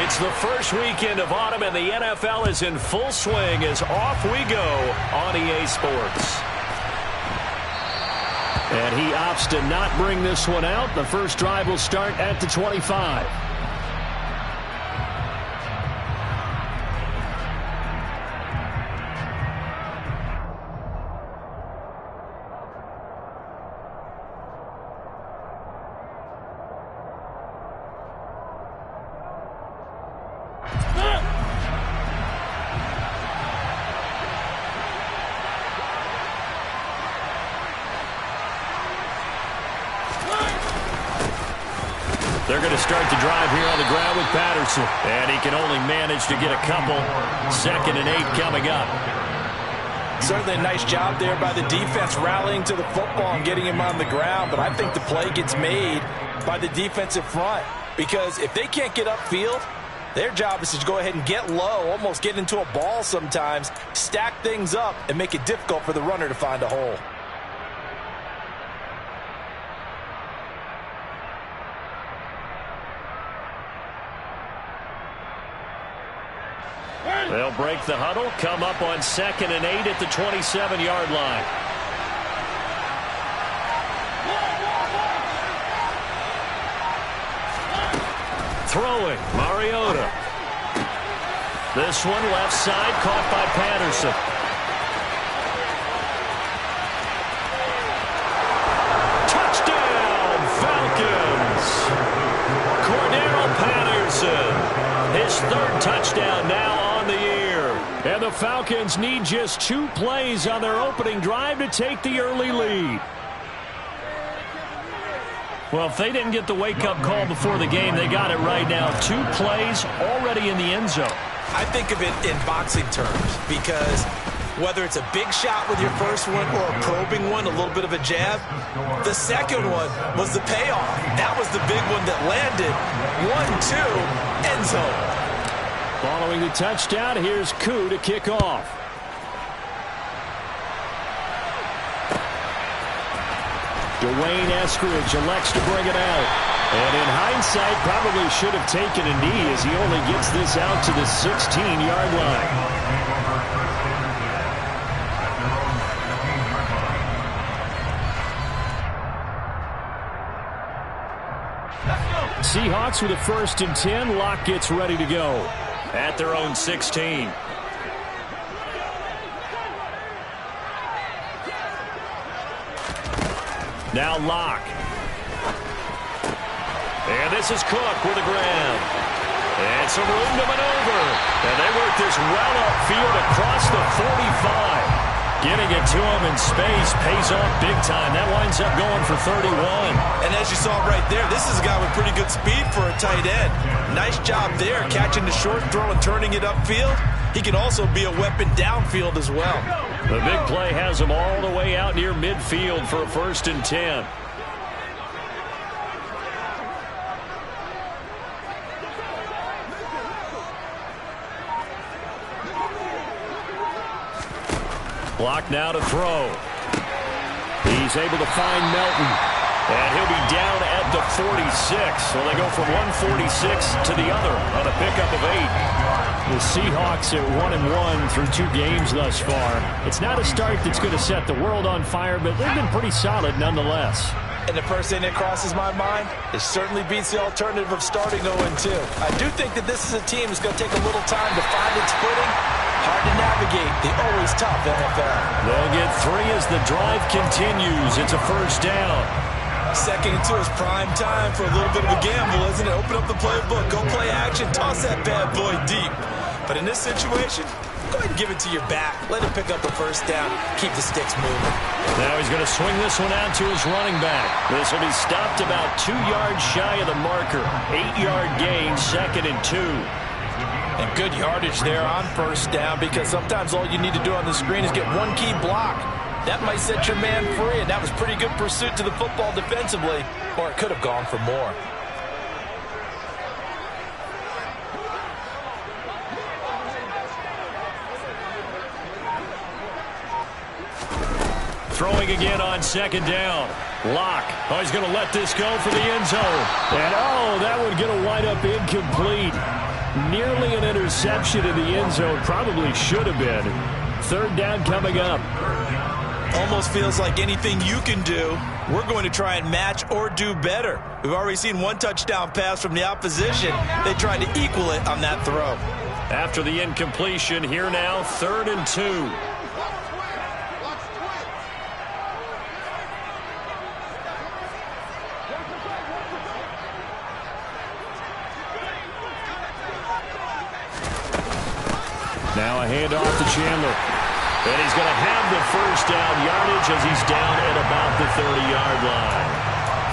It's the first weekend of autumn, and the NFL is in full swing as off we go on EA Sports. And he opts to not bring this one out. The first drive will start at the 25. They're going to start the drive here on the ground with Patterson. And he can only manage to get a couple. 2nd and 8 coming up. Certainly a nice job there by the defense rallying to the football and getting him on the ground. But I think the play gets made by the defensive front. Because if they can't get upfield, their job is to go ahead and get low, almost get into a ball sometimes, stack things up, and make it difficult for the runner to find a hole. They'll break the huddle, come up on 2nd and 8 at the 27-yard line. Throwing, Mariota. This one left side, caught by Patterson. Touchdown, Falcons! Cordero Patterson, his 3rd touchdown now on the year. And the Falcons need just 2 plays on their opening drive to take the early lead. Well, if they didn't get the wake-up call before the game, they got it right now. 2 plays already in the end zone. I think of it in boxing terms because whether it's a big shot with your first one or a probing one, a little bit of a jab, the second one was the payoff. That was the big one that landed. 1-2, end zone. Following the touchdown, here's Koo to kick off. Dwayne Eskridge elects to bring it out. And in hindsight, probably should have taken a knee as he only gets this out to the 16-yard line. Seahawks with a 1st and 10. Locke gets ready to go at their own 16. Now Locke. And this is Cook with a grab. And some room to maneuver. And they work this well upfield across the 45. Getting it to him in space pays off big time. That winds up going for 31. And as you saw right there, this is a guy with pretty good speed for a tight end. Nice job there, catching the short throw and turning it upfield. He can also be a weapon downfield as well. The big play has him all the way out near midfield for a 1st and 10. Block now to throw. He's able to find Melton. And he'll be down at the 46. So they go from 146 to the other on a pickup of 8. The Seahawks at 1-1 through 2 games thus far. It's not a start that's going to set the world on fire, but they've been pretty solid nonetheless. And the first thing that crosses my mind, it certainly beats the alternative of starting 0-2. I do think that this is a team that's going to take a little time to find its footing. Hard to navigate the always tough NFL. They'll get 3 as the drive continues. It's a 1st down. 2nd and 2 is prime time for a little bit of a gamble, isn't it? Open up the playbook, go play action, toss that bad boy deep. But in this situation, go ahead and give it to your back. Let him pick up the 1st down. Keep the sticks moving. Now he's going to swing this one out to his running back. This will be stopped about 2 yards shy of the marker. 8-yard gain, 2nd and 2. And good yardage there on 1st down because sometimes all you need to do on the screen is get one key block. That might set your man free, and that was pretty good pursuit to the football defensively, or it could have gone for more. Throwing again on 2nd down. Locke. Oh, he's going to let this go for the end zone. And, oh, that would get a wind up incomplete. Nearly an interception in the end zone. Probably should have been. Third down coming up. Almost feels like anything you can do, we're going to try and match or do better. We've already seen one touchdown pass from the opposition. They tried to equal it on that throw. After the incompletion, here now, 3rd and 2. Now a handoff to Chandler. And he's going to have the first down yardage as he's down at about the 30-yard line.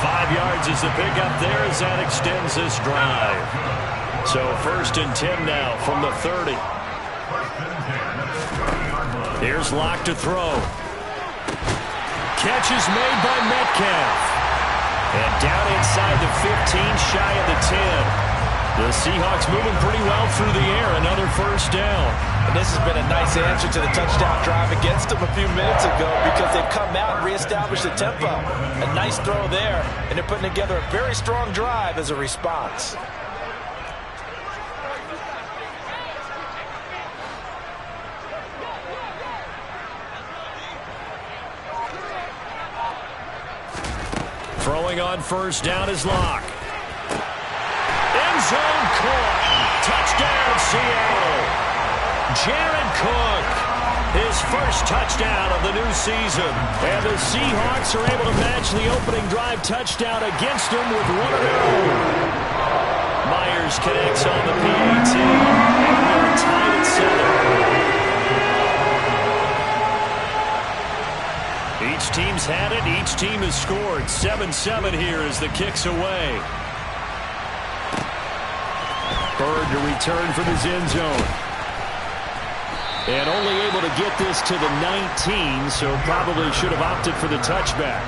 5 yards is the pickup there as that extends this drive. So 1st and 10 now from the 30. Here's Locke to throw. Catch is made by Metcalf. And down inside the 15, shy of the 10. The Seahawks moving pretty well through the air. Another first down. And this has been a nice answer to the touchdown drive against them a few minutes ago because they've come out and reestablished the tempo. A nice throw there, and they're putting together a very strong drive as a response. Throwing on first down is Locke. End zone caught. Touchdown, Seattle. Jared Cook, his first touchdown of the new season. And the Seahawks are able to match the opening drive touchdown against them with one of their own. Myers connects on the PAT. And they're tied at 7. Each team's had it. Each team has scored. 7-7 here as the kick's away. Bird to return from his end zone. And only able to get this to the 19, so probably should have opted for the touchback.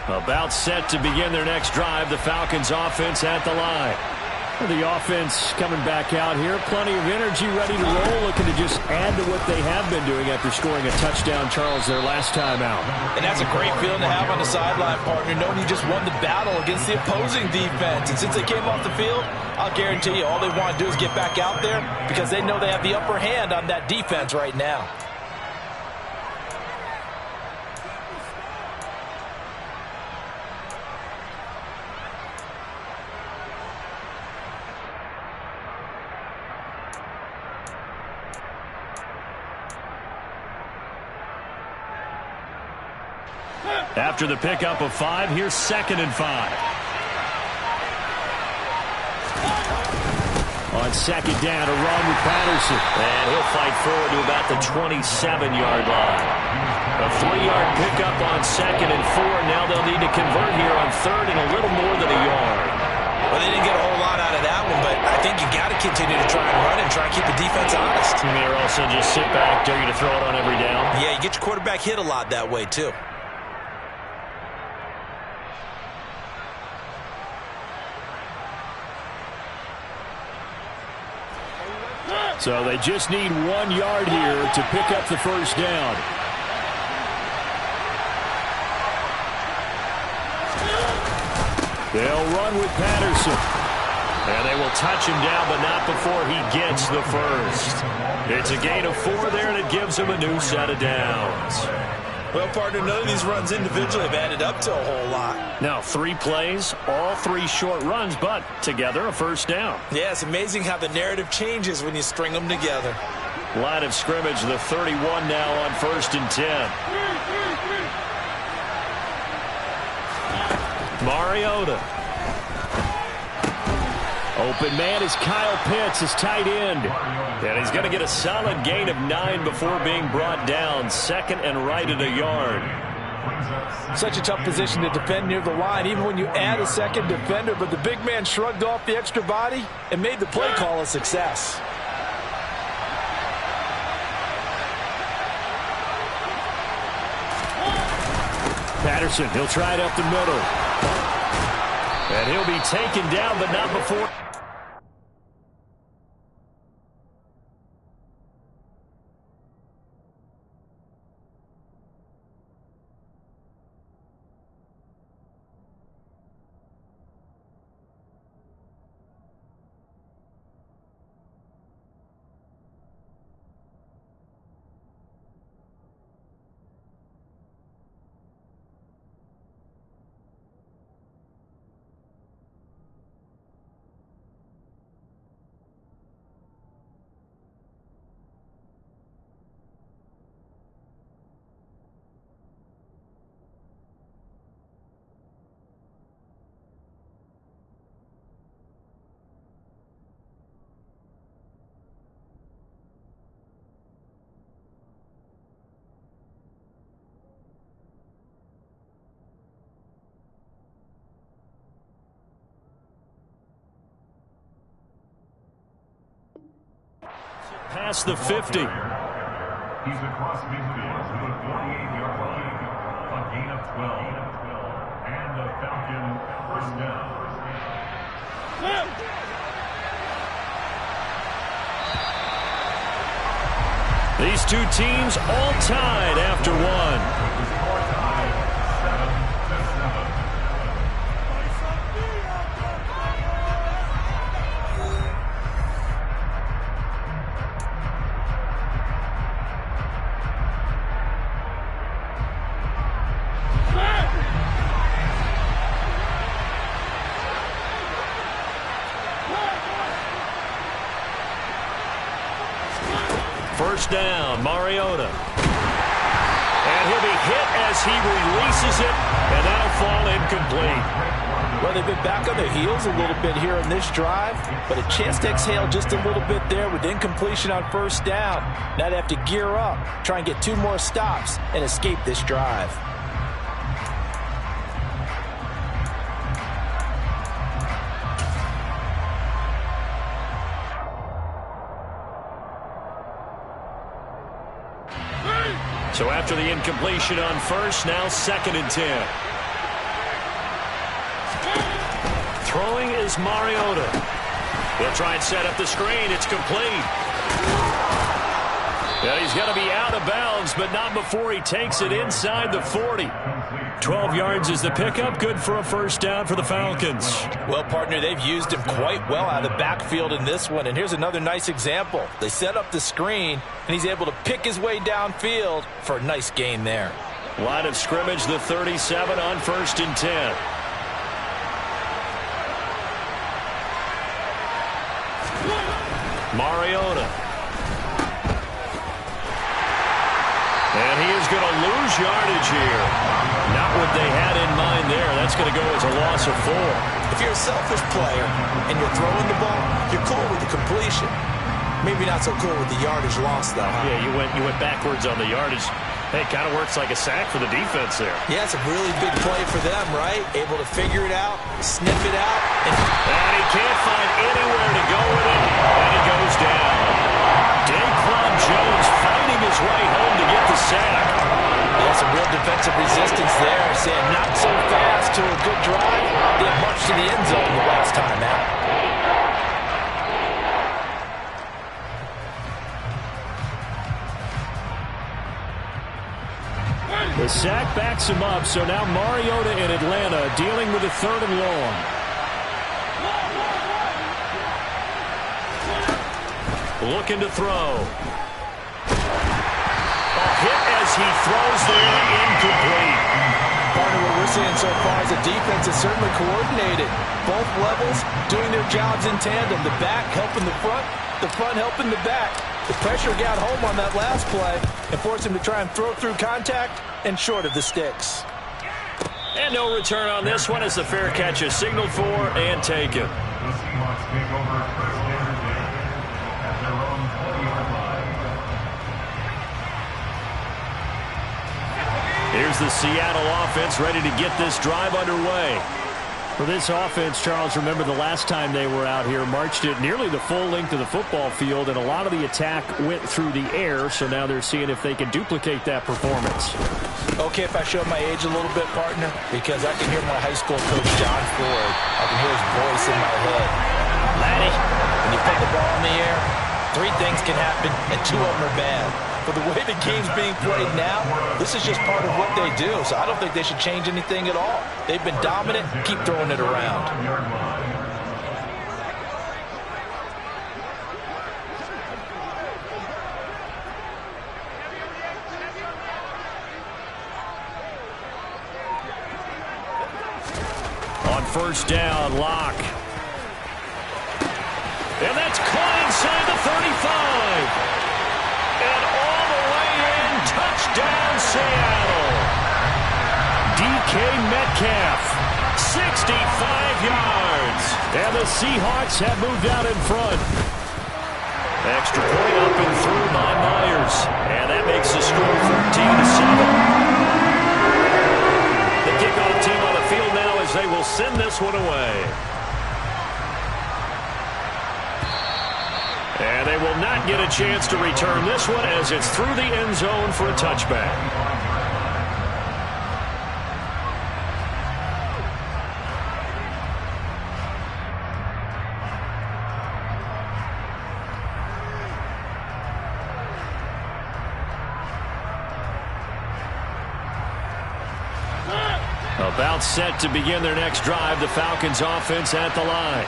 About set to begin their next drive. The Falcons offense at the line. The offense coming back out here. Plenty of energy, ready to roll, looking to just add to what they have been doing after scoring a touchdown, Charles, their last time out. And that's a great feeling to have on the sideline, partner, knowing you just won the battle against the opposing defense. And since they came off the field, I'll guarantee you all they want to do is get back out there because they know they have the upper hand on that defense right now. After the pickup of 5, here's 2nd and 5. On 2nd down, a run with Patterson. And he'll fight forward to about the 27-yard line. A 3-yard pickup on 2nd and 4. Now they'll need to convert here on 3rd and a little more than a yard. Well, they didn't get a whole lot out of that one, but I think you got to continue to try and run and try and keep the defense honest. You may also just sit back, dare you to throw it on every down. Yeah, you get your quarterback hit a lot that way, too. So they just need 1 yard here to pick up the first down. They'll run with Patterson. And they will touch him down, but not before he gets the first. It's a gain of 4 there, and it gives him a new set of downs. Well, partner, none of these runs individually have added up to a whole lot. Now, 3 plays, all 3 short runs, but together a first down. Yeah, it's amazing how the narrative changes when you string them together. Line of scrimmage, the 31 now on 1st and 10. Mariota. Open man is Kyle Pitts, his tight end. And he's going to get a solid gain of 9 before being brought down. 2nd and right at a yard. Such a tough position to defend near the line, even when you add a second defender. But the big man shrugged off the extra body and made the play call a success. Patterson, he'll try it up the middle. And he'll be taken down, but not before. Past the 50. He's across midfield to the 48-yard line. A gain of 12. And the Falcon first down. These two teams all tied after one. Score tied 7-7. First down, Mariota. And he'll be hit as he releases it, and that'll fall incomplete. Well, they've been back on their heels a little bit here on this drive, but a chance to exhale just a little bit there with incompletion on first down. Now they have to gear up, try and get 2 more stops, and escape this drive. So after the incompletion on first, now 2nd and 10. Throwing is Mariota. He'll try and set up the screen. It's complete. Yeah, he's going to be out of bounds, but not before he takes it inside the 40. 12 yards is the pickup. Good for a first down for the Falcons. Well, partner, they've used him quite well out of the backfield in this one. And here's another nice example. They set up the screen, and he's able to pick his way downfield for a nice gain there. Line of scrimmage, the 37 on 1st and 10. Mariota. And he is going to lose yardage here. Not what they had in mind there. That's going to go as a loss of 4. If you're a selfish player and you're throwing the ball, you're cool with the completion. Maybe not so cool with the yardage loss, though, huh? Yeah, you went backwards on the yardage. Hey, it kind of works like a sack for the defense there. Yeah, it's a really big play for them, right? Able to figure it out, sniff it out. And he can't find anywhere to go with it, and he goes down. Daquan Jones fighting his way home to get the sack. Yeah, some real defensive resistance there. Saying not so fast to a good drive. Didn't march to the end zone the last time out. The sack backs him up, so now Mariota in Atlanta dealing with a 3rd and long. Looking to throw. A hit as he throws there, incomplete. Partner, what we're seeing so far is the defense is certainly coordinated. Both levels doing their jobs in tandem. The back helping the front helping the back. The pressure got home on that last play and forced him to try and throw through contact and short of the sticks. And no return on this one as the fair catch is signaled for and taken. The Seahawks take over first down at their own 40-yard line. Here's the Seattle offense ready to get this drive underway. For this offense, Charles, remember the last time they were out here, marched it nearly the full length of the football field, and a lot of the attack went through the air, so now they're seeing if they can duplicate that performance. Okay, if I show my age a little bit, partner, because I can hear my high school coach, John Ford. I can hear his voice in my head. Laddie, when you put the ball in the air, 3 things can happen, and 2 of them are bad. But the way the game's being played now, this is just part of what they do. So I don't think they should change anything at all. They've been dominant. Keep throwing it around. On first down, Locke. And that's caught inside the 35. And all the way in, touchdown Seattle. DK Metcalf, 65 yards. And the Seahawks have moved out in front. Extra point up and through by Myers. And that makes the score 14-7. The kickoff team on the field now as they will send this one away. And they will not get a chance to return this one as it's through the end zone for a touchback. About set to begin their next drive, the Falcons offense at the line.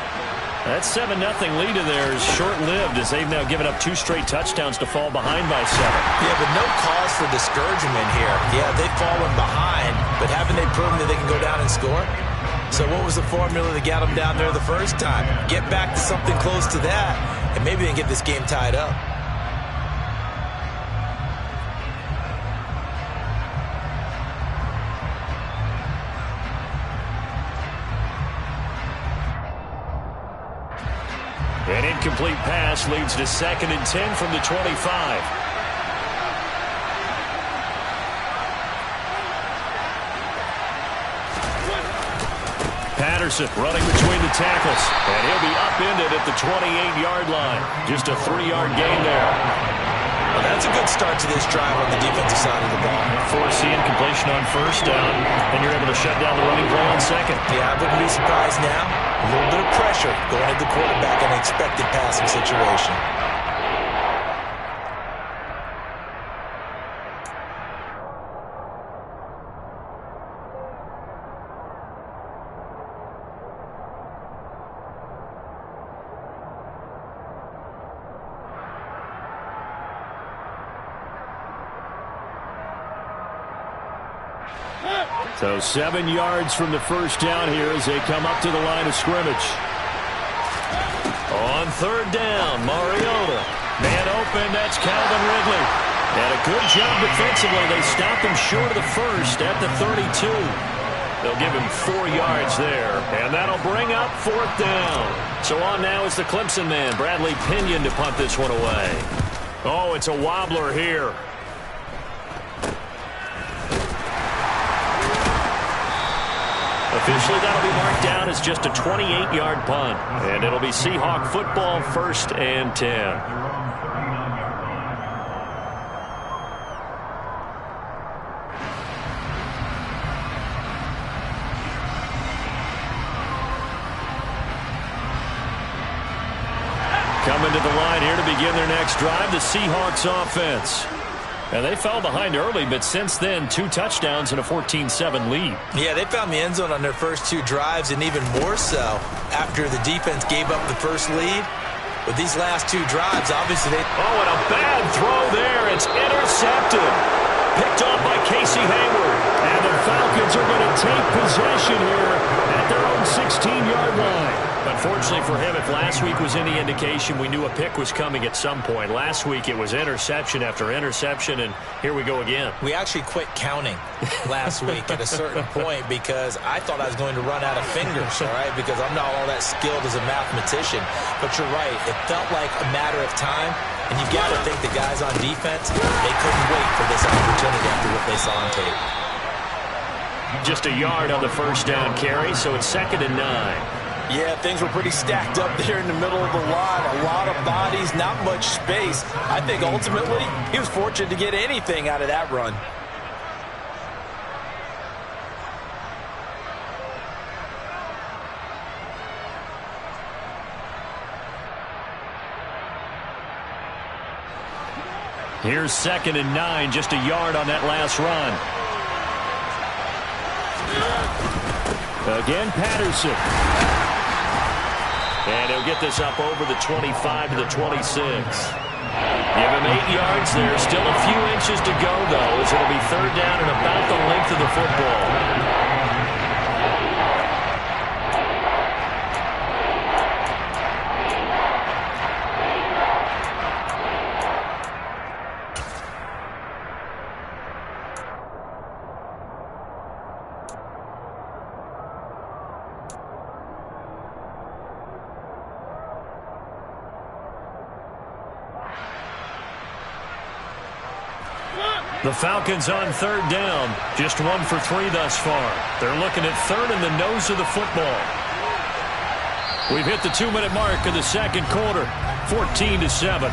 That 7-0 lead of theirs short-lived as they've now given up 2 straight touchdowns to fall behind by 7. Yeah, but no cause for discouragement here. Yeah, they've fallen behind, but haven't they proven that they can go down and score? So what was the formula that got them down there the first time? Get back to something close to that, and maybe they can get this game tied up. An incomplete pass leads to 2nd and 10 from the 25. Patterson running between the tackles, and he'll be upended at the 28-yard line. Just a 3-yard gain there. Well, that's a good start to this drive on the defensive side of the ball. Force the incompletion on first down, and you're able to shut down the running play on 2nd. Yeah, I wouldn't be surprised now. A little bit of pressure going at the quarterback in an expected passing situation. So 7 yards from the first down here as they come up to the line of scrimmage. On 3rd down, Mariota. Man open, that's Calvin Ridley. And a good job defensively. They stopped him short of the first at the 32. They'll give him 4 yards there. And that'll bring up 4th down. So on now is the Clemson man, Bradley Pinion, to punt this one away. Oh, it's a wobbler here. Officially, that'll be marked down as just a 28-yard punt. And it'll be Seahawk football, 1st and 10. Coming to the line here to begin their next drive, the Seahawks offense. And they fell behind early, but since then, 2 touchdowns and a 14-7 lead. Yeah, they found the end zone on their first 2 drives, and even more so after the defense gave up the first lead. With these last 2 drives, obviously they... Oh, and a bad throw there. It's intercepted. Picked off by Casey Hayward. And the Falcons are going to take possession here at their own 16-yard line. Unfortunately for him, if last week was any indication, we knew a pick was coming at some point. Last week it was interception after interception, and here we go again. We actually quit counting last week at a certain point because I thought I was going to run out of fingers, all right, because I'm not all that skilled as a mathematician. But you're right. It felt like a matter of time, and you've got to think the guys on defense, they couldn't wait for this opportunity after what they saw on tape. Just a yard on the first down carry, so it's 2nd and 9. Yeah, things were pretty stacked up there in the middle of the line. A lot of bodies, not much space. I think ultimately he was fortunate to get anything out of that run. Here's 2nd and 9, just a yard on that last run. Again, Patterson. And he'll get this up over the 25 to the 26. Give him 8 yards there. Still a few inches to go, though, as it'll be 3rd down and about the length of the football. The Falcons on 3rd down. Just 1 for 3 thus far. They're looking at 3rd in the nose of the football. We've hit the 2-minute mark of the 2nd quarter. 14-7.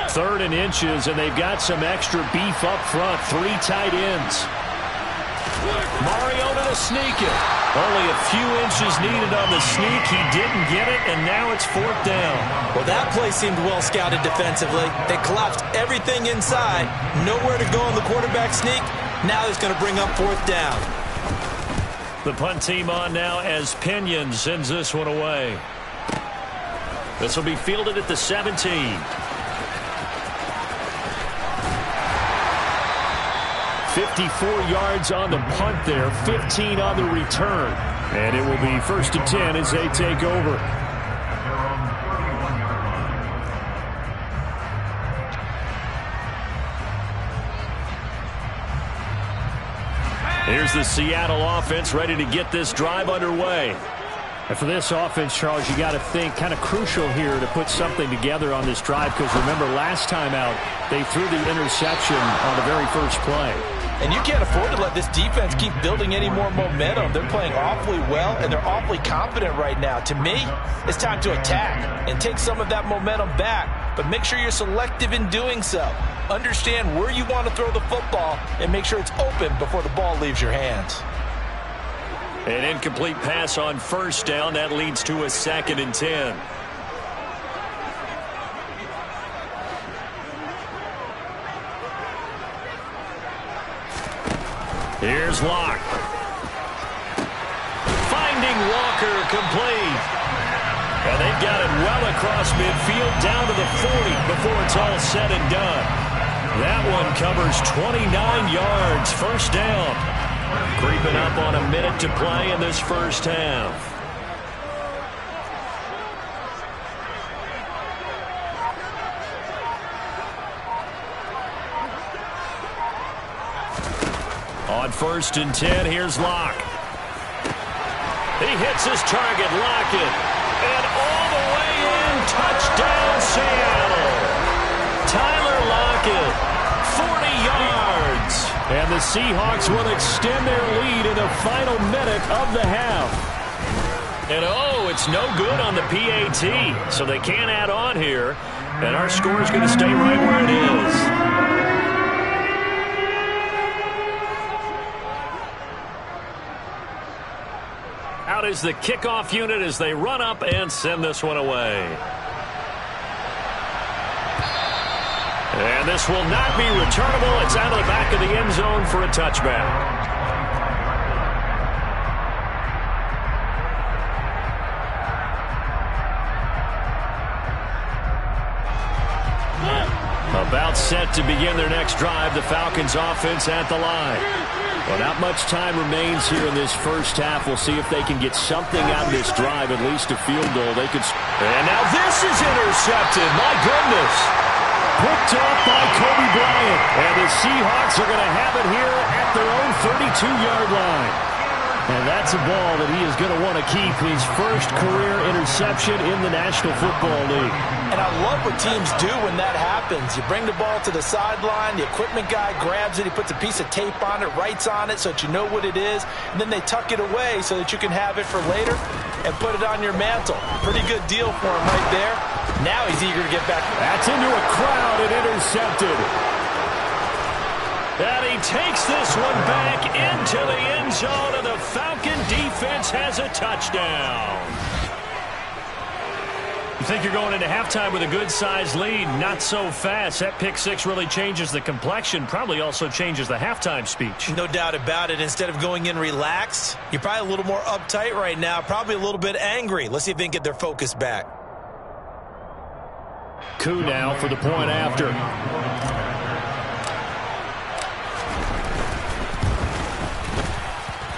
Third and inches, and they've got some extra beef up front. 3 tight ends. Mariota to sneak it. Only a few inches needed on the sneak. He didn't get it, and now it's 4th down. Well, that play seemed well scouted defensively. They collapsed everything inside. Nowhere to go on the quarterback sneak. Now it's going to bring up 4th down. The punt team on now as Pinion sends this one away. This will be fielded at the 17. 54 yards on the punt there, 15 on the return. And it will be 1st and 10 as they take over. Here's the Seattle offense ready to get this drive underway. And for this offense, Charles, you got to think kind of crucial here to put something together on this drive, because remember last time out they threw the interception on the very first play. And you can't afford to let this defense keep building any more momentum. They're playing awfully well, and they're awfully confident right now. To me, it's time to attack and take some of that momentum back, but make sure you're selective in doing so. Understand where you want to throw the football and make sure it's open before the ball leaves your hands. An incomplete pass on 1st down. That leads to a 2nd and 10. Here's Locke. Finding Walker complete. And they've got it well across midfield down to the 40 before it's all said and done. That one covers 29 yards. 1st down. Creeping up on a minute to play in this first half. On 1st and 10, here's Locke. He hits his target, Lockett. And all the way in, touchdown Seattle. Tyler Lockett, 40 yards. And the Seahawks will extend their lead in the final minute of the half. And oh, it's no good on the PAT, so they can't add on here. And our score is going to stay right where it is. Out is the kickoff unit as they run up and send this one away. And this will not be returnable. It's out of the back of the end zone for a touchback. About set to begin their next drive, the Falcons offense at the line. Well, not much time remains here in this first half. We'll see if they can get something out of this drive, at least a field goal. They could. And now this is intercepted. My goodness. Picked off by Kobe Bryant. And the Seahawks are going to have it here at their own 32-yard line. And that's a ball that he is going to want to keep, his first career interception in the National Football League. And I love what teams do when that happens. You bring the ball to the sideline, the equipment guy grabs it, he puts a piece of tape on it, writes on it so that you know what it is, and then they tuck it away so that you can have it for later and put it on your mantle. Pretty good deal for him right there. Now he's eager to get back. That's into a crowd and intercepted. And he takes this one back into the end zone, and the Falcon defense has a touchdown. You think you're going into halftime with a good-sized lead? Not so fast. That pick six really changes the complexion, probably also changes the halftime speech. No doubt about it. Instead of going in relaxed, you're probably a little more uptight right now, probably a little bit angry. Let's see if they can get their focus back. Coup now for the point after.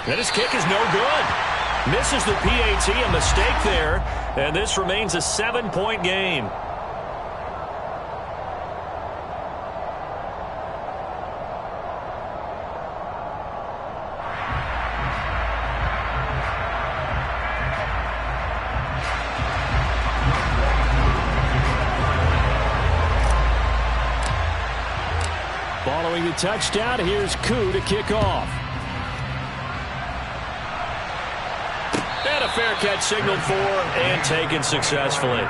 And his kick is no good. Misses the PAT, a mistake there. And this remains a 7-point game. Throwing the touchdown, here's Koo to kick off. And a fair catch signaled for and taken successfully. The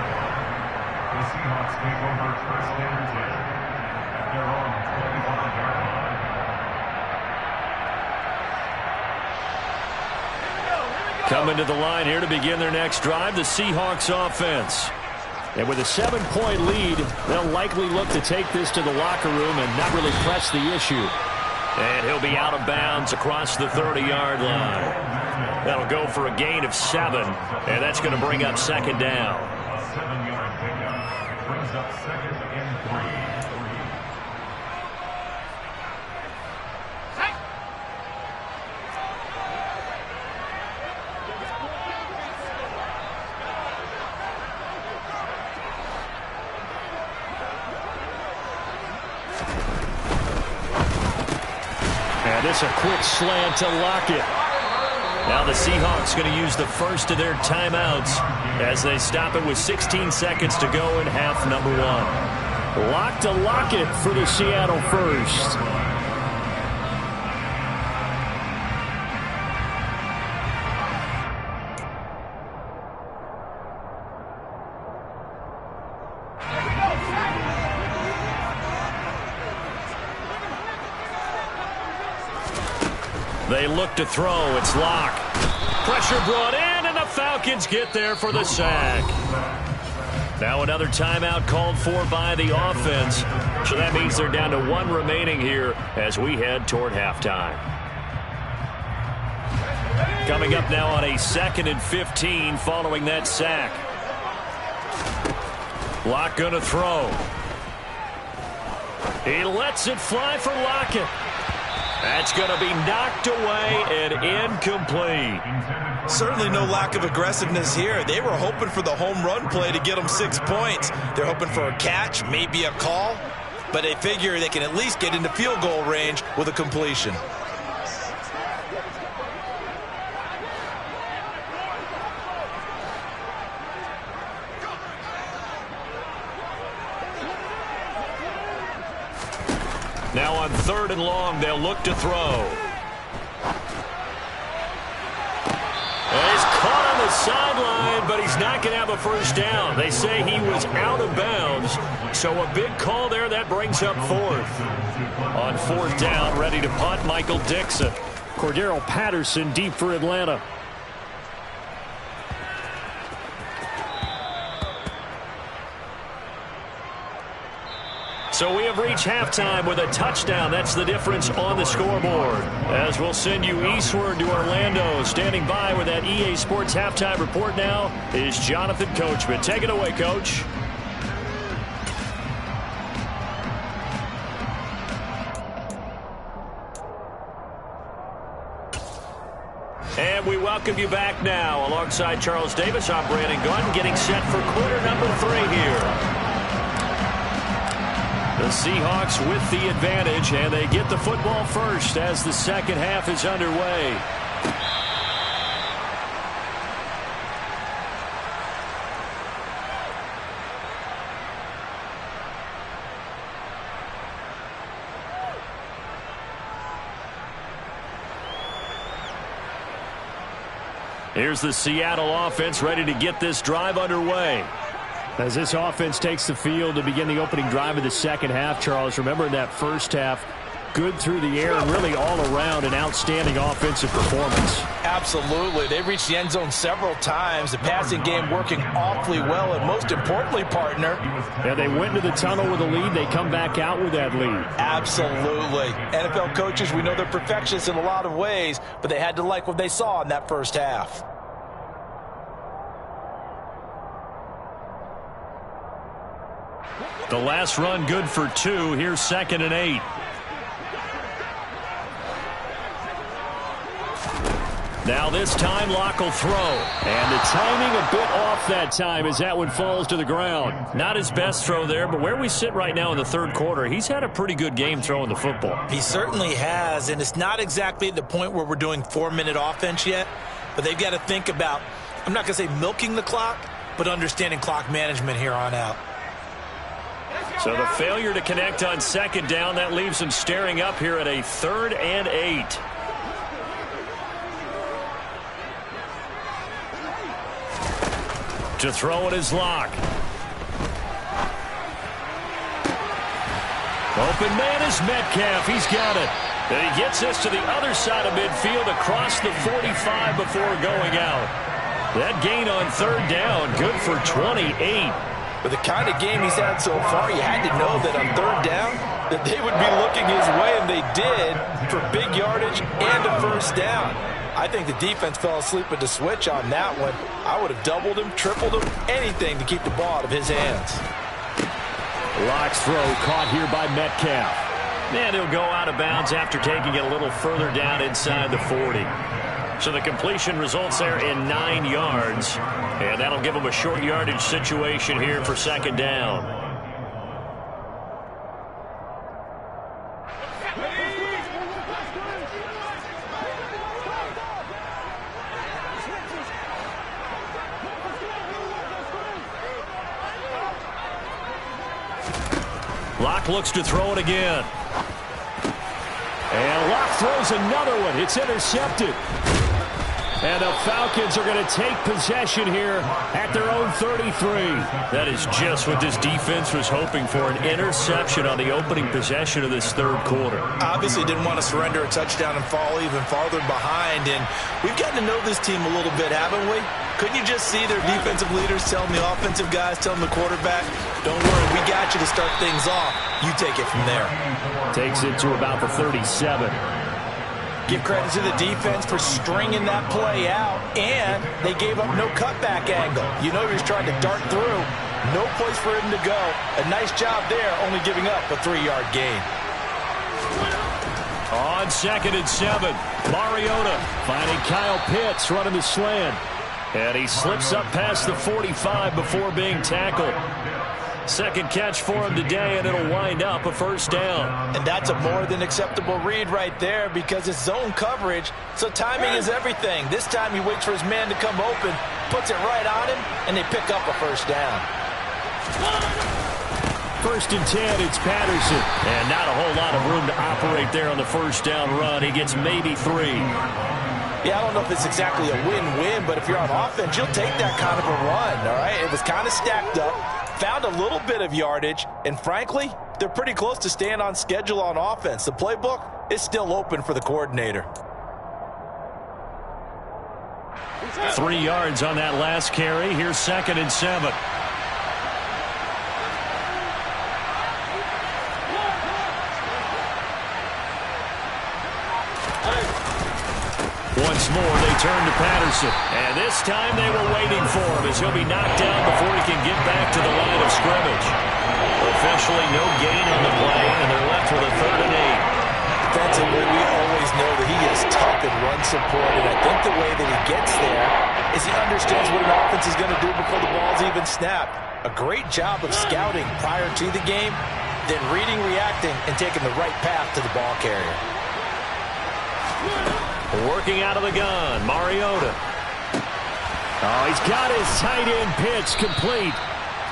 Seahawks take over first and 10 at their own 25-yard line. Coming to the line here to begin their next drive, the Seahawks offense. And with a 7-point lead, they'll likely look to take this to the locker room and not really press the issue. And he'll be out of bounds across the 30-yard line. That'll go for a gain of 7, and that's going to bring up second down. A 7-yard pickup brings up second and 3. And it's a quick slant to Lockett. Now the Seahawks going to use the first of their timeouts as they stop it with 16 seconds to go in half number 1. Lock to Lockett for the Seattle first. They look to throw. It's Locke. Pressure brought in, and the Falcons get there for the sack. Now another timeout called for by the offense. So that means they're down to 1 remaining here as we head toward halftime. Coming up now on a 2nd and 15 following that sack. Locke going to throw. He lets it fly for Lockett. That's going to be knocked away and incomplete. Certainly no lack of aggressiveness here. They were hoping for the home run play to get them 6 points. They're hoping for a catch, maybe a call, but they figure they can at least get into field goal range with a completion. Now on 3rd and long, they'll look to throw. And he's caught on the sideline, but he's not going to have a first down. They say he was out of bounds, so a big call there. That brings up 4th. On 4th down, ready to punt, Michael Dixon. Cordero Patterson deep for Atlanta. So we have reached halftime with a touchdown. That's the difference on the scoreboard. As we'll send you eastward to Orlando. Standing by with that EA Sports halftime report now is Jonathan Coachman. Take it away, Coach. And we welcome you back now. Alongside Charles Davis, I'm Brandon Gunn, getting set for quarter number 3 here. The Seahawks with the advantage, and they get the football first as the second half is underway. Here's the Seattle offense ready to get this drive underway. As this offense takes the field to begin the opening drive of the second half, Charles, remember in that first half, good through the air and really all around an outstanding offensive performance. Absolutely. They reached the end zone several times. The passing game working awfully well, and most importantly, partner. Yeah, they went into the tunnel with a lead. They come back out with that lead. Absolutely. NFL coaches, we know they're perfectionists in a lot of ways, but they had to like what they saw in that first half. The last run good for 2. Here's 2nd and 8. Now this time Locke will throw. And the timing a bit off that time as that one falls to the ground. Not his best throw there, but where we sit right now in the 3rd quarter, he's had a pretty good game throwing the football. He certainly has, and it's not exactly at the point where we're doing 4-minute offense yet, but they've got to think about, I'm not going to say milking the clock, but understanding clock management here on out. So the failure to connect on second down, that leaves them staring up here at a 3rd and 8. To throw it is Locke. Open man is Metcalf. He's got it. And he gets this to the other side of midfield across the 45 before going out. That gain on 3rd down, good for 28. With the kind of game he's had so far, you had to know that on 3rd down that they would be looking his way, and they did, for big yardage and a 1st down. I think the defense fell asleep at the switch on that one. I would have doubled him, tripled him, anything to keep the ball out of his hands. Locke's throw caught here by Metcalf. And he'll go out of bounds after taking it a little further down inside the 40. So the completion results there in 9 yards. And that'll give him a short yardage situation here for 2nd down. Locke looks to throw it again. And Locke throws another one. It's intercepted. And the Falcons are going to take possession here at their own 33. That is just what this defense was hoping for, an interception on the opening possession of this 3rd quarter. Obviously didn't want to surrender a touchdown and fall even farther behind. And we've gotten to know this team a little bit, haven't we? Couldn't you just see their defensive leaders telling the offensive guys, telling the quarterback, don't worry, we got you to start things off. You take it from there. Takes it to about the 37. Give credit to the defense for stringing that play out, and they gave up no cutback angle. You know he was trying to dart through. No place for him to go. A nice job there, only giving up a 3-yard gain. On 2nd and 7, Mariota finding Kyle Pitts running the slant. And he slips up past the 45 before being tackled. 2nd catch for him today, and it'll wind up a 1st down. And that's a more than acceptable read right there because it's zone coverage, so timing is everything. This time he waits for his man to come open, puts it right on him, and they pick up a 1st down. 1st and 10, it's Patterson. And not a whole lot of room to operate there on the 1st down run. He gets maybe 3. Yeah, I don't know if it's exactly a win-win, but if you're on offense, you'll take that kind of a run, all right? It was kind of stacked up, found a little bit of yardage, and frankly, they're pretty close to staying on schedule on offense. The playbook is still open for the coordinator. 3 yards on that last carry. Here's 2nd and 7. Once more, they turn to Patterson. And this time they were waiting for him as he'll be knocked down before he can get back to the line of scrimmage. Officially no gain on the play, and they're left with a 3rd and 8. Defensively, we always know that he is tough in run support, and I think the way that he gets there is he understands what an offense is going to do before the ball's even snapped. A great job of scouting prior to the game, then reading, reacting, and taking the right path to the ball carrier. Working out of the gun, Mariota. Oh, he's got his tight end pitch complete.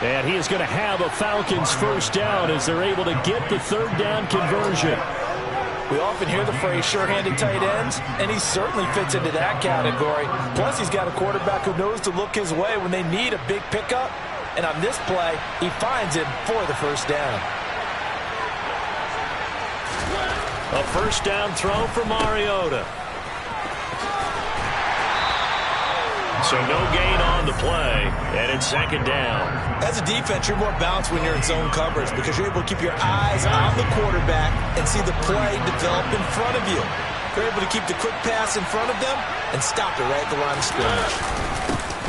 And he is going to have a Falcons 1st down as they're able to get the 3rd down conversion. We often hear the phrase sure-handed tight ends, and he certainly fits into that category. Plus, he's got a quarterback who knows to look his way when they need a big pickup. And on this play, he finds him for the 1st down. A 1st down throw for Mariota. So no gain on the play, and it's 2nd down. As a defense, you're more balanced when you're in zone coverage because you're able to keep your eyes on the quarterback and see the play develop in front of you. You're able to keep the quick pass in front of them and stop it right at the line of scrimmage.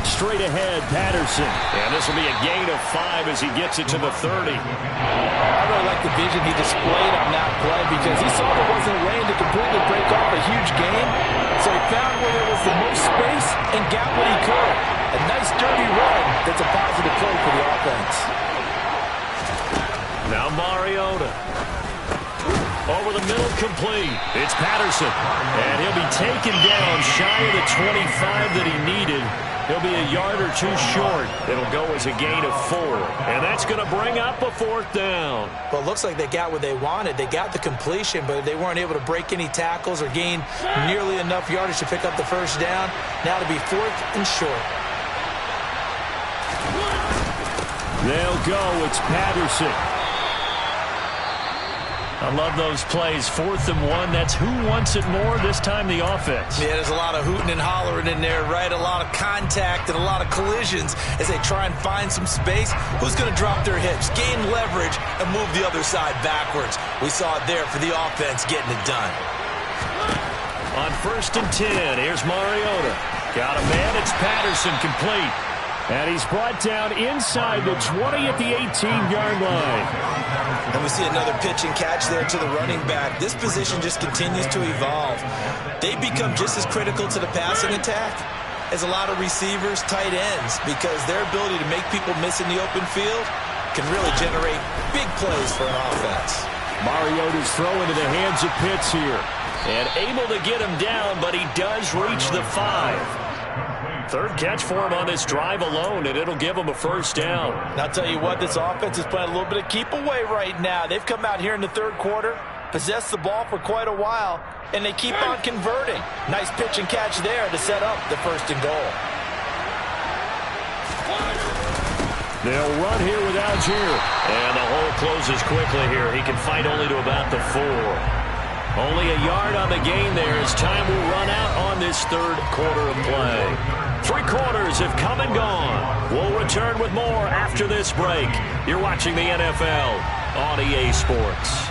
Straight ahead, Patterson. And this will be a gain of 5 as he gets it to the 30. I really like the vision he displayed on that play because he saw there wasn't a lane to completely break off a huge gain. So he found where there was the most space and got what he could. A nice dirty run that's a positive play for the offense. Now Mariota. Over the middle, complete. It's Patterson. And he'll be taken down shy of the 25 that he needed. He'll be a yard or two short. It'll go as a gain of 4. And that's going to bring up a 4th down. Well, it looks like they got what they wanted. They got the completion, but they weren't able to break any tackles or gain nearly enough yardage to pick up the first down. Now to be 4th and short. They'll go. It's Patterson. I love those plays. 4th and 1. That's who wants it more, this time the offense. Yeah, there's a lot of hooting and hollering in there, right? A lot of contact and a lot of collisions as they try and find some space. Who's going to drop their hips, gain leverage, and move the other side backwards? We saw it there for the offense getting it done. On 1st and 10, here's Mariota. Got a man. It's Patterson, complete. And he's brought down inside the 20 at the 18-yard line. And we see another pitch and catch there to the running back. This position just continues to evolve. They become just as critical to the passing attack as a lot of receivers, tight ends, because their ability to make people miss in the open field can really generate big plays for an offense. Mariota's throw into the hands of Pitts here. And able to get him down, but he does reach the 5. 3rd catch for him on this drive alone, and it'll give him a first down. And I'll tell you what, this offense is playing a little bit of keep away right now. They've come out here in the 3rd quarter, possessed the ball for quite a while, and they keep on converting. Nice pitch and catch there to set up the 1st and goal. They'll run here with Algier. And the hole closes quickly here. He can fight only to about the 4. Only a yard on the gain there as time will run out on this 3rd quarter of play. 3 quarters have come and gone. We'll return with more after this break. You're watching the NFL on EA Sports.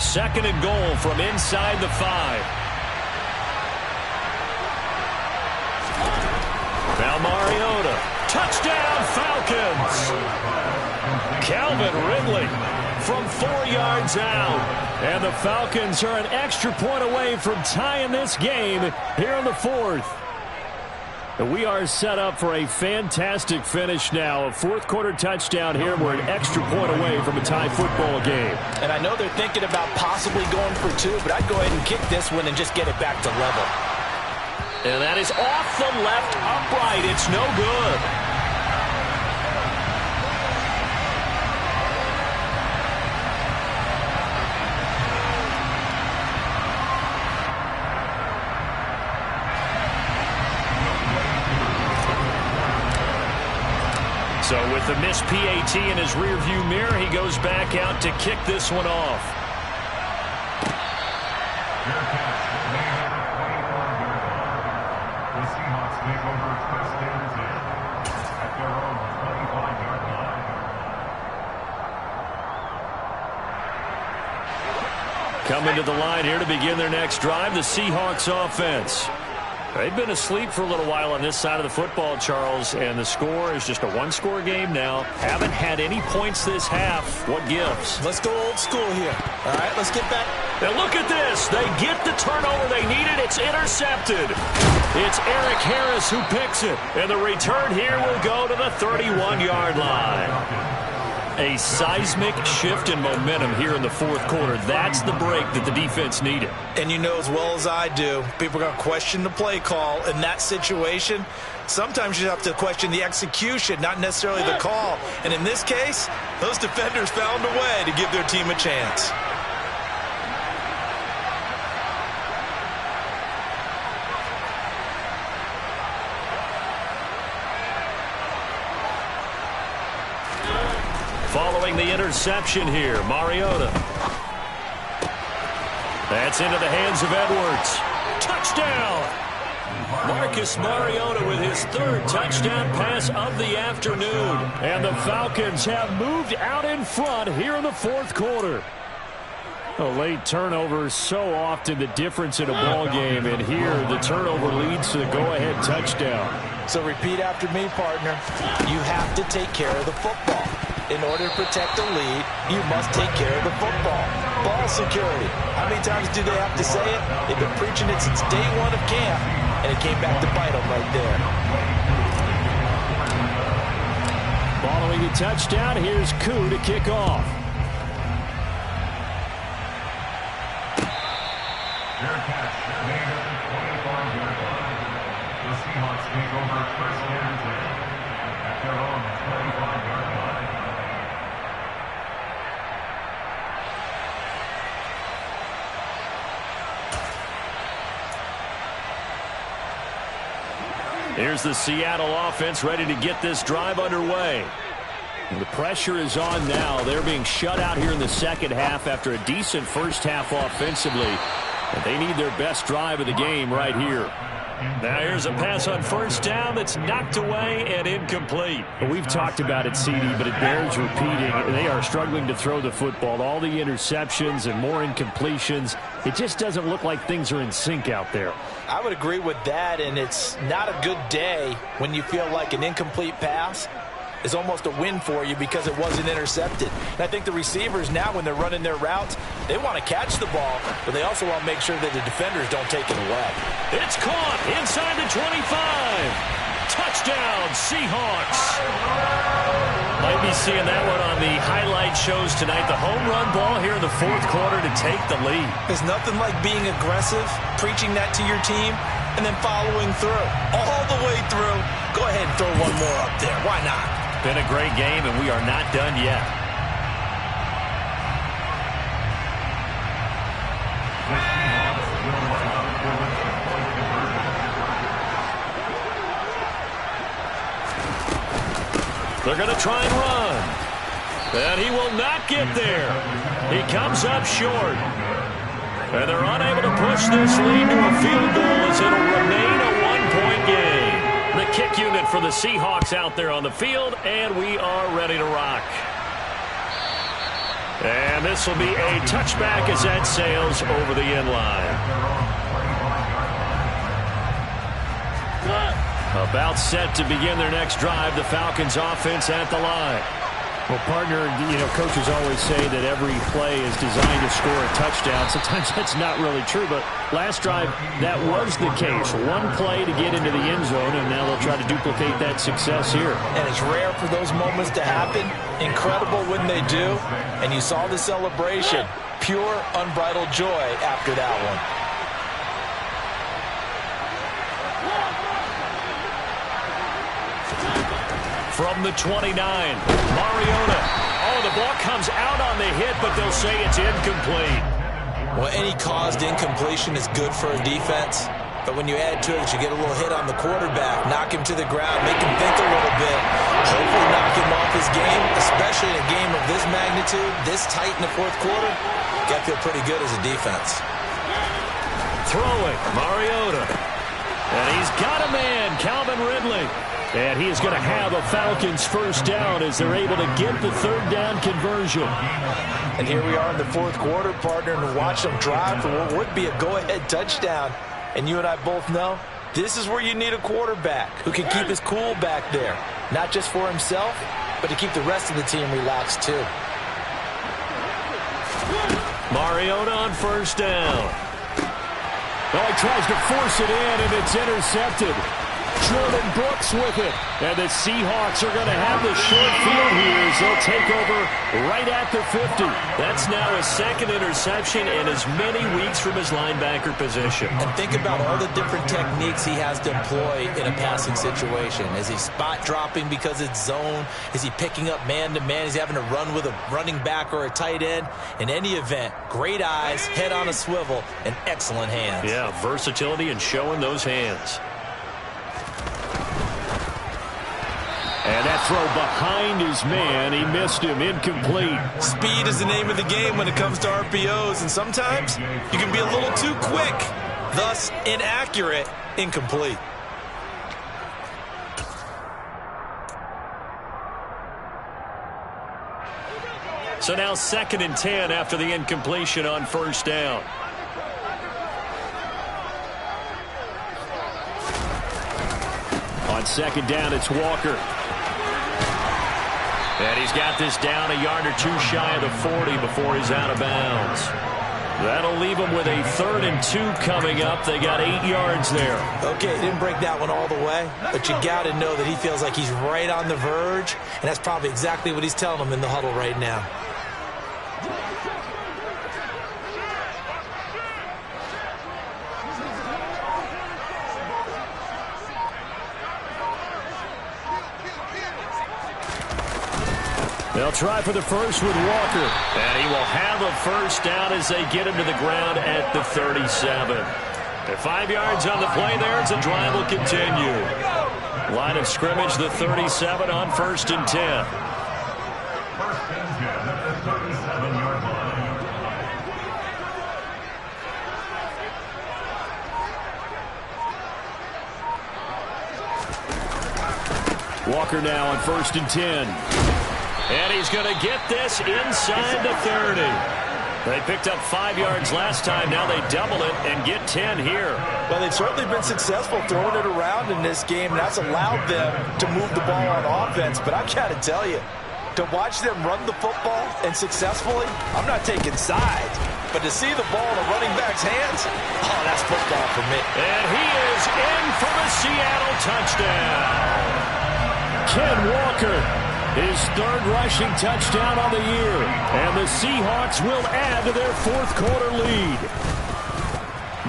Second and goal from inside the 5. Now Mariota. Touchdown, Falcons. Calvin Ridley from 4 yards out. And the Falcons are an extra point away from tying this game here in the 4th. And we are set up for a fantastic finish now. A 4th quarter touchdown here. We're an extra point away from a tie football game. And I know they're thinking about possibly going for 2, but I'd go ahead and kick this one and just get it back to level. And that is off the left upright. It's no good. So with the missed PAT in his rearview mirror, he goes back out to kick this one off. The Seahawks take over 1st and 10 at their own 25-yard line. Coming to the line here to begin their next drive, the Seahawks offense. They've been asleep for a little while on this side of the football, Charles, and the score is just a 1-score game now. Haven't had any points this half. What gives? Let's go old school here. All right, let's get back. Now look at this. They get the turnover they needed. It's intercepted. It's Eric Harris who picks it. And the return here will go to the 31-yard line. A seismic shift in momentum here in the 4th quarter. That's the break that the defense needed. And you know as well as I do, people are going to question the play call in that situation. Sometimes you have to question the execution, not necessarily the call. And in this case, those defenders found a way to give their team a chance. Following the interception here, Mariota. That's into the hands of Edwards. Touchdown! Marcus Mariota with his 3rd touchdown pass of the afternoon. And the Falcons have moved out in front here in the 4th quarter. A late turnover is so often the difference in a ball game, and here the turnover leads to the go-ahead touchdown. So repeat after me, partner. You have to take care of the football. in order to protect the lead, you must take care of the football. Ball security. How many times do they have to say it? They've been preaching it since day one of camp, and it came back to bite them right there. Following a touchdown, here's Koo to kick off. Their catch made at the 25-yard line. The Seahawks take over first and 10 at their own 25-yard line. Here's the Seattle offense ready to get this drive underway. The pressure is on now. They're being shut out here in the second half after a decent first half offensively. And they need their best drive of the game right here. Now here's a pass on first down that's knocked away and incomplete. Well, we've talked about it, CD, but it bears repeating. They are struggling to throw the football. All the interceptions and more incompletions. It just doesn't look like things are in sync out there. I would agree with that, and it's not a good day when you feel like an incomplete pass is almost a win for you because it wasn't intercepted. And I think the receivers now, when they're running their routes, they want to catch the ball, but they also want to make sure that the defenders don't take it away. It's caught inside the 25. Touchdown, Seahawks. Might be seeing that one on the highlight shows tonight. The home run ball here in the fourth quarter to take the lead. There's nothing like being aggressive, preaching that to your team, and then following through. All the way through. Go ahead and throw one more up there. Why not? Been a great game, and we are not done yet. They're going to try and run. And he will not get there. He comes up short. And they're unable to push this lead to a field goal as it'll remain a one-point game. The kick unit for the Seahawks out there on the field, and we are ready to rock. And this will be a touchback as that sails over the end line. About set to begin their next drive, the Falcons offense at the line. Well, partner, coaches always say that every play is designed to score a touchdown. Sometimes that's not really true, but last drive, that was the case. One play to get into the end zone, and now they'll try to duplicate that success here. And it's rare for those moments to happen. Incredible when they do. And you saw the celebration. Pure, unbridled joy after that one. From the 29, Mariota. Oh, the ball comes out on the hit, but they'll say it's incomplete. Well, any caused incompletion is good for a defense. But when you add to it, you get a little hit on the quarterback, knock him to the ground, make him think a little bit, hopefully knock him off his game, especially in a game of this magnitude, this tight in the fourth quarter. Got to feel pretty good as a defense. Throwing, Mariota. And he's got a man, Calvin Ridley. And he is going to have a Falcons first down as they're able to get the third down conversion. And here we are in the fourth quarter, partner, and watch them drive for what would be a go-ahead touchdown. And you and I both know this is where you need a quarterback who can keep his cool back there. Not just for himself, but to keep the rest of the team relaxed too. Mariota on first down. Oh, he tries to force it in, and it's intercepted. Jordan Brooks with it. And the Seahawks are going to have the short field here as they'll take over right at the 50. That's now his second interception in as many weeks from his linebacker position. And think about all the different techniques he has to employ in a passing situation. Is he spot dropping because it's zone? Is he picking up man-to-man? Is he having to run with a running back or a tight end? In any event, great eyes, head on a swivel, and excellent hands. Yeah, versatility and showing those hands. And that throw behind his man, he missed him, incomplete. Speed is the name of the game when it comes to RPOs, and sometimes you can be a little too quick, thus inaccurate, incomplete. So now 2nd and 10 after the incompletion on first down. On second down, it's Walker. And he's got this down a yard or two shy of the 40 before he's out of bounds. That'll leave them with a 3rd and 2 coming up. They got 8 yards there. Okay, he didn't break that one all the way, but you got to know that he feels like he's right on the verge, and that's probably exactly what he's telling them in the huddle right now. They'll try for the first with Walker. And he will have a first down as they get him to the ground at the 37. At 5 yards on the play there, as the drive will continue. Line of scrimmage, the 37 on 1st and 10. First and 10 at the 37-yard line. Walker now on 1st and 10. And he's going to get this inside the 30. They picked up 5 yards last time. Now they double it and get 10 here. Well, they've certainly been successful throwing it around in this game, and that's allowed them to move the ball on offense. But I've got to tell you, to watch them run the football and successfully, I'm not taking sides. But to see the ball in a running back's hands, oh, that's football for me. And he is in for the Seattle touchdown. Ken Walker, his 3rd rushing touchdown on the year. And the Seahawks will add to their 4th quarter lead.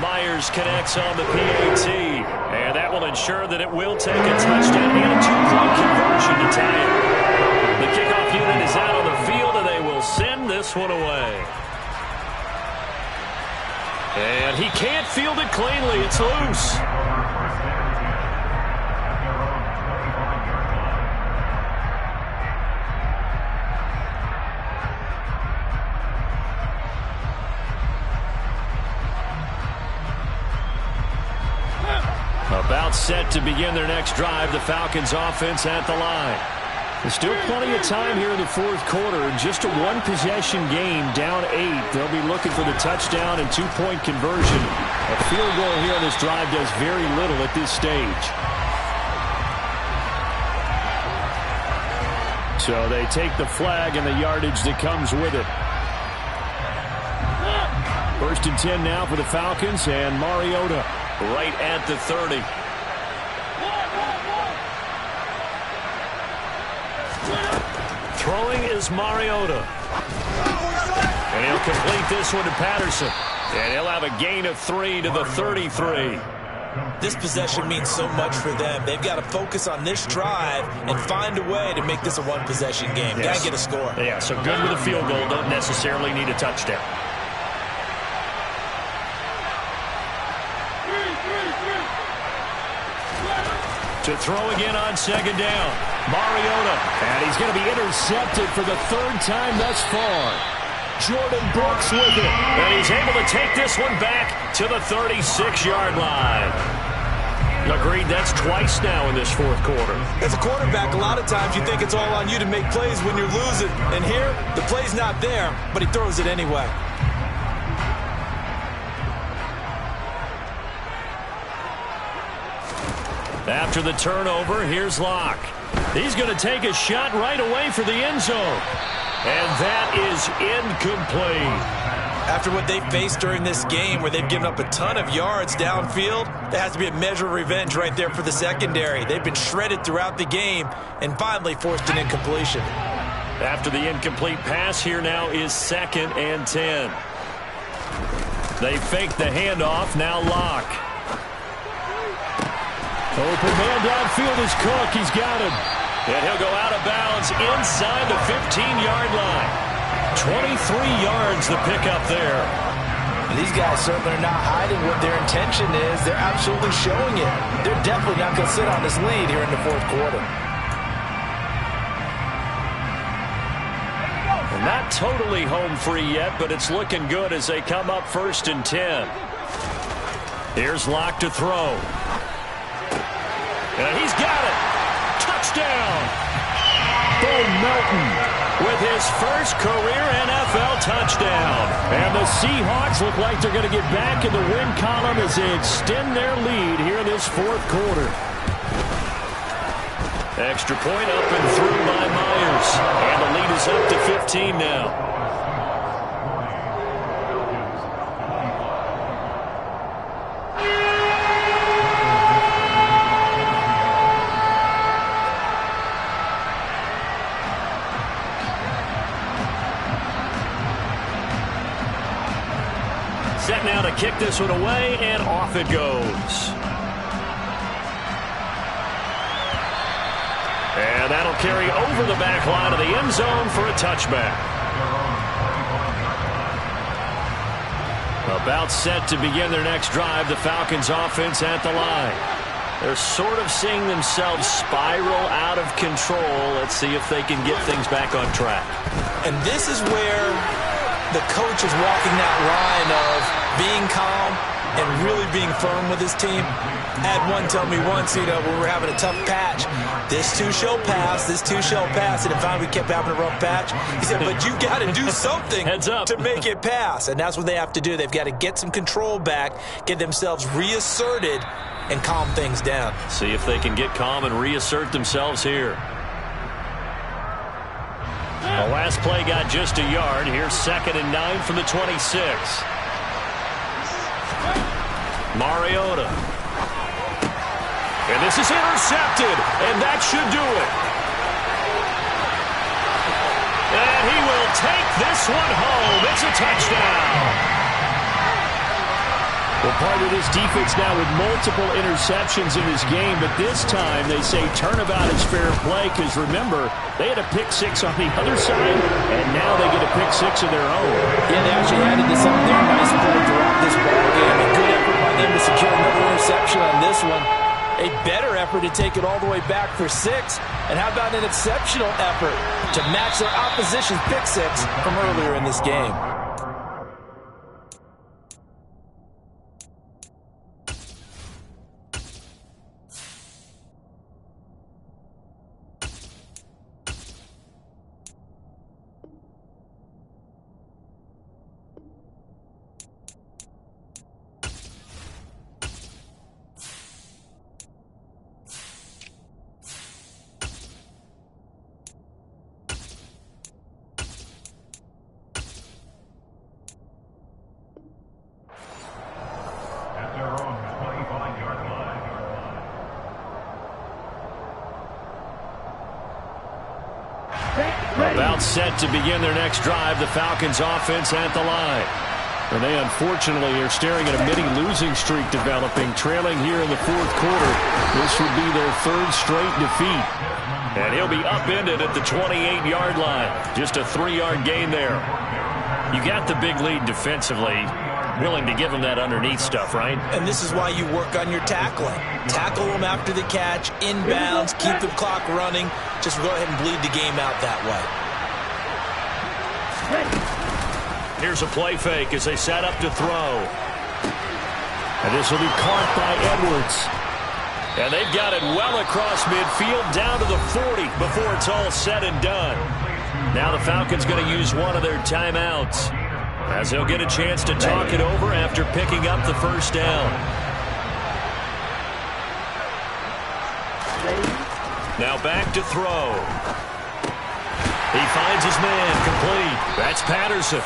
Myers connects on the PAT. And that will ensure that it will take a touchdown and a 2-point conversion to tie it. The kickoff unit is out on the field, and they will send this one away. And he can't field it cleanly. It's loose. About set to begin their next drive, the Falcons offense at the line. There's still plenty of time here in the 4th quarter. Just a 1-possession game, down 8. They'll be looking for the touchdown and 2-point conversion. A field goal here on this drive does very little at this stage. So they take the flag and the yardage that comes with it. 1st and 10 now for the Falcons, and Mariota right at the 30. Throwing is Mariota. And he'll complete this one to Patterson. And he'll have a gain of 3 to the 33. This possession means so much for them. They've got to focus on this drive and find a way to make this a 1-possession game. Yes. Got to get a score. Yeah, so good with a field goal. Don't necessarily need a touchdown. To throw again on 2nd down. Mariota. And he's going to be intercepted for the 3rd time thus far. Jordan Brooks with it. And he's able to take this one back to the 36-yard line. Agreed, that's twice now in this 4th quarter. As a quarterback, a lot of times you think it's all on you to make plays when you're losing. And here, the play's not there, but he throws it anyway. After the turnover, here's Locke. He's going to take a shot right away for the end zone. And that is incomplete. After what they faced during this game where they've given up a ton of yards downfield, there has to be a measure of revenge right there for the secondary. They've been shredded throughout the game and finally forced an incompletion. After the incomplete pass, here now is 2nd and 10. They fake the handoff, now Locke. Open man downfield is Cook. He's got him. And he'll go out of bounds inside the 15-yard line. 23 yards the pickup there. And these guys certainly are not hiding what their intention is. They're absolutely showing it. They're definitely not going to sit on this lead here in the 4th quarter. And not totally home free yet, but it's looking good as they come up 1st and 10. Here's Locke to throw. And he's got it. Touchdown. Bo Melton with his first career NFL touchdown. And the Seahawks look like they're going to get back in the win column as they extend their lead here in this 4th quarter. Extra point up and through by Myers. goes. And the lead is up to 15 now. Set now to kick this one away, and off it goes. And that'll carry over the back line of the end zone for a touchback. About set to begin their next drive, the Falcons offense at the line. They're sort of seeing themselves spiral out of control. Let's see if they can get things back on track. And this is where the coach is walking that line of being calm and really being firm with his team. I had one tell me once, when we were having a tough patch, this too shall pass, this too shall pass. And finally we kept having a rough patch. He said, but you got to do something to make it pass. And that's what they have to do. They've got to get some control back, get themselves reasserted, and calm things down. See if they can get calm and reassert themselves here. The last play got just a yard. Here's 2nd and 9 from the 26. Mariota. And this is intercepted, and that should do it. And he will take this one home. It's a touchdown. Well, part of this defense now with multiple interceptions in this game, but this time they say turnabout is fair play because, remember, they had a pick-6 on the other side, and now they get a pick-6 of their own. Yeah, they actually added this up there. Nice play throughout this ball game. A good effort by them to secure another interception on this one. A better effort to take it all the way back for 6. And how about an exceptional effort to match their opposition's pick-6 from earlier in this game? About set to begin their next drive, the Falcons offense at the line. And they unfortunately are staring at a mini losing streak developing, trailing here in the 4th quarter. This would be their 3rd straight defeat. And he'll be upended at the 28-yard line. Just a 3-yard gain there. You got the big lead defensively. Willing to give them that underneath stuff, right? And this is why you work on your tackling. Tackle them after the catch, inbounds, keep the clock running. Just go ahead and bleed the game out that way. Here's a play fake as they set up to throw. And this will be caught by Edwards. And they've got it well across midfield down to the 40 before it's all said and done. Now the Falcons going to use one of their timeouts, as they'll get a chance to talk it over after picking up the first down. Now back to throw. He finds his man complete. That's Patterson.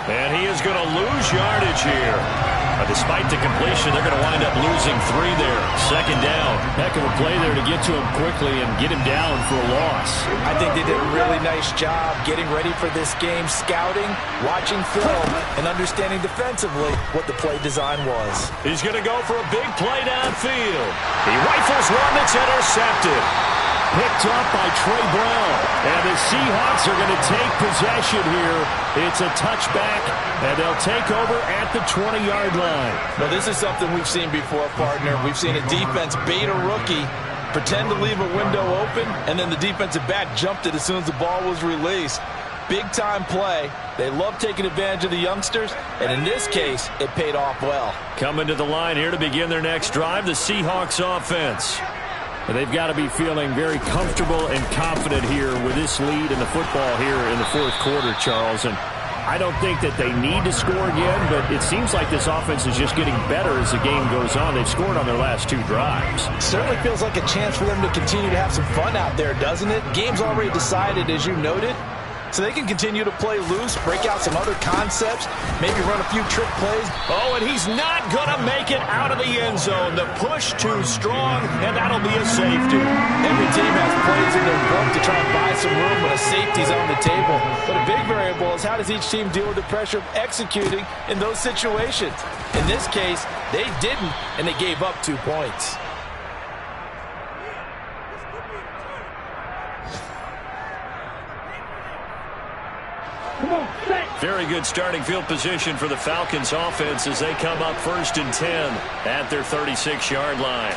And he is going to lose yardage here. Despite the completion, they're going to wind up losing 3 there. 2nd down. Heck of a play there to get to him quickly and get him down for a loss. I think they did a really nice job getting ready for this game, scouting, watching film, and understanding defensively what the play design was. He's going to go for a big play downfield. He rifles one that's intercepted. Picked up by Trey Brown. And the Seahawks are going to take possession here. It's a touchback, and they'll take over at the 20-yard line. Well, this is something we've seen before, partner. We've seen a defense bait a rookie, pretend to leave a window open, and then the defensive back jumped it as soon as the ball was released. Big-time play. They love taking advantage of the youngsters, and in this case, it paid off well. Coming to the line here to begin their next drive, the Seahawks offense. They've got to be feeling very comfortable and confident here with this lead in the football here in the 4th quarter, Charles. And I don't think that they need to score again, but it seems like this offense is just getting better as the game goes on. They've scored on their last 2 drives. Certainly feels like a chance for them to continue to have some fun out there, doesn't it? Game's already decided, as you noted. So they can continue to play loose, break out some other concepts, maybe run a few trick plays. Oh, and he's not going to make it out of the end zone. The push too strong, and that'll be a safety. Every team has plays in their book to try and buy some room when a safety's on the table. But a big variable is how does each team deal with the pressure of executing in those situations. In this case, they didn't, and they gave up 2 points. Very good starting field position for the Falcons offense as they come up 1st and 10 at their 36-yard line.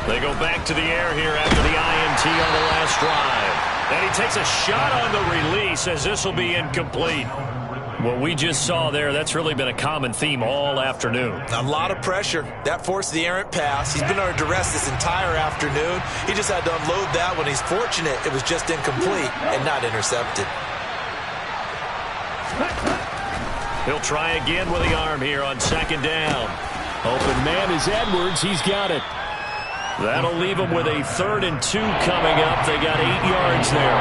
They go back to the air here after the INT on the last drive. And he takes a shot on the release as this will be incomplete. What we just saw there, that's really been a common theme all afternoon. A lot of pressure. That forced the errant pass. He's been under duress this entire afternoon. He just had to unload that one. He's fortunate it was just incomplete and not intercepted. He'll try again with the arm here on 2nd down. Open man is Edwards. He's got it. That'll leave him with a 3rd and 2 coming up. They got 8 yards there.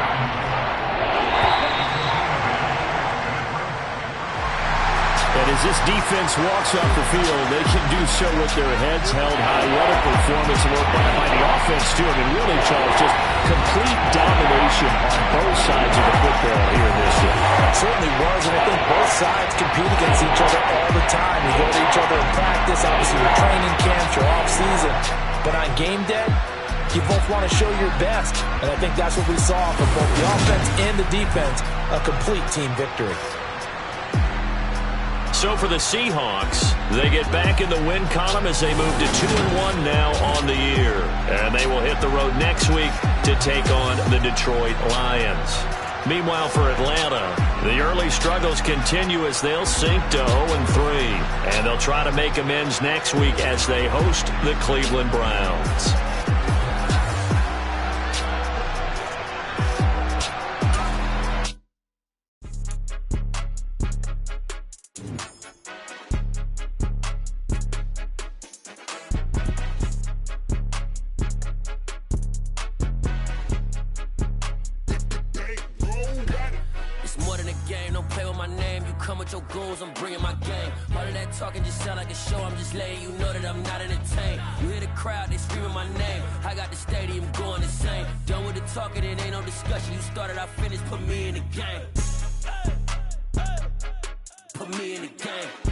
And as this defense walks off the field, they can do so with their heads held high. What a performance by the offense, too. I mean, really, Charles, just complete domination on both sides of the football here this year. It certainly was, and I think both sides compete against each other all the time. You go to each other in practice, obviously your training camps, your off-season. But on game day, you both want to show your best. And I think that's what we saw from both the offense and the defense, a complete team victory. So for the Seahawks, they get back in the win column as they move to 2-1 now on the year. And they will hit the road next week to take on the Detroit Lions. Meanwhile, for Atlanta, the early struggles continue as they'll sink to 0-3. And they'll try to make amends next week as they host the Cleveland Browns. Started, I finished, put me in the game. Put me in the game.